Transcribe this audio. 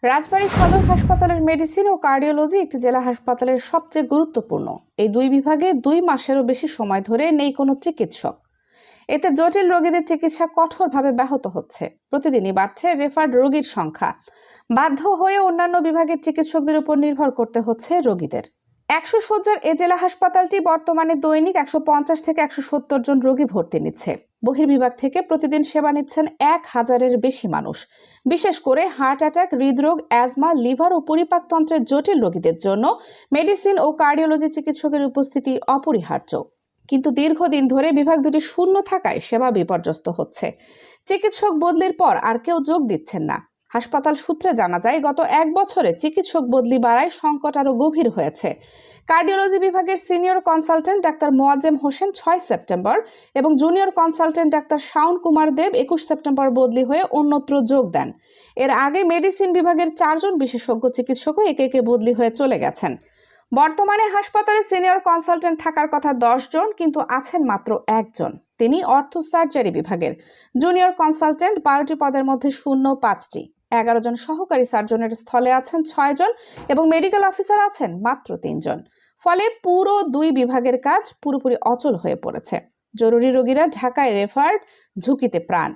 রাজবাড়ী সদর হাসপাতালের মেডিসিন ও কার্ডিওলজি একটি জেলা হাসপাতালের সবচেয়ে গুরুত্বপূর্ণ। এই দুই বিভাগে 2 মাসেরও বেশি সময় ধরে নেই কোনো চিকিৎসক। এতে জটিল রোগীদের চিকিৎসা কঠোরভাবে ব্যাহত হচ্ছে। প্রতিদিনই বাড়ছে রেফার্ড রোগীর সংখ্যা। বাধ্য হয়ে অন্যান্য বিভাগের চিকিৎসকদের উপর নির্ভর করতে হচ্ছে রোগীদের। 100 শয্যার এ জেলা হাসপাতালটি বর্তমানে দৈনিক 150 থেকে 170 জন রোগী ভর্তি নিচ্ছে। বহির্বিভাগ থেকে প্রতিদিন সেবা নিচ্ছেন 1000-এর বেশি মানুষ। বিশেষ করে হার্ট অ্যাটাক, হৃদরোগ, অ্যাজমা, লিভার ও পরিপাকতন্ত্রের জটিল রোগীদের জন্য মেডিসিন ও কার্ডিওলজি চিকিৎসকের উপস্থিতি অপরিহার্য। কিন্তু দীর্ঘদিন ধরে বিভাগ দুটি শূন্য থাকায় সেবা বিপর্যস্ত হচ্ছে। চিকিৎসক বদলির পর আর কেউ যোগ দিচ্ছেন না। হাসপাতাল সূত্রে জানা যায়, গত 1 বছরে চিকিৎসক বদলি বাড়ায় সংকট আরও গভীর হয়েছে। কার্ডিওলজি বিভাগের senior consultant doctor Moazzem Hossain 6 September এবং junior consultant doctor Shaon Kumar Deb 21 September বদলি হয়ে অন্যত্র যোগ দেন। এর আগে মেডিসিন বিভাগের 4 জন বিশেষজ্ঞ চিকিৎসকও একে একে বদলি হয়ে চলে গেছেন। বর্তমানে হাসপাতালে সিনিয়র কনসালটেন্ট থাকার কথা 10 জন, কিন্তু আছেন মাত্র 1 জন। তিনি অর্থো সার্জারি বিভাগের। জুনিয়র কনসালটেন্ট 12টি পদের মধ্যে শূন্য 5টি। 11 জন সহকারী সার্জনের স্থলে আছেন 6 জন এবং মেডিকেল অফিসার আছেন মাত্র 3 জন। ফলে পুরো 2 বিভাগের কাজ পুরোপুরি অচল হয়ে পড়েছে। জরুরি রোগীরা ঢাকায় রেফার্ড, ঝুঁকিতে প্রাণ।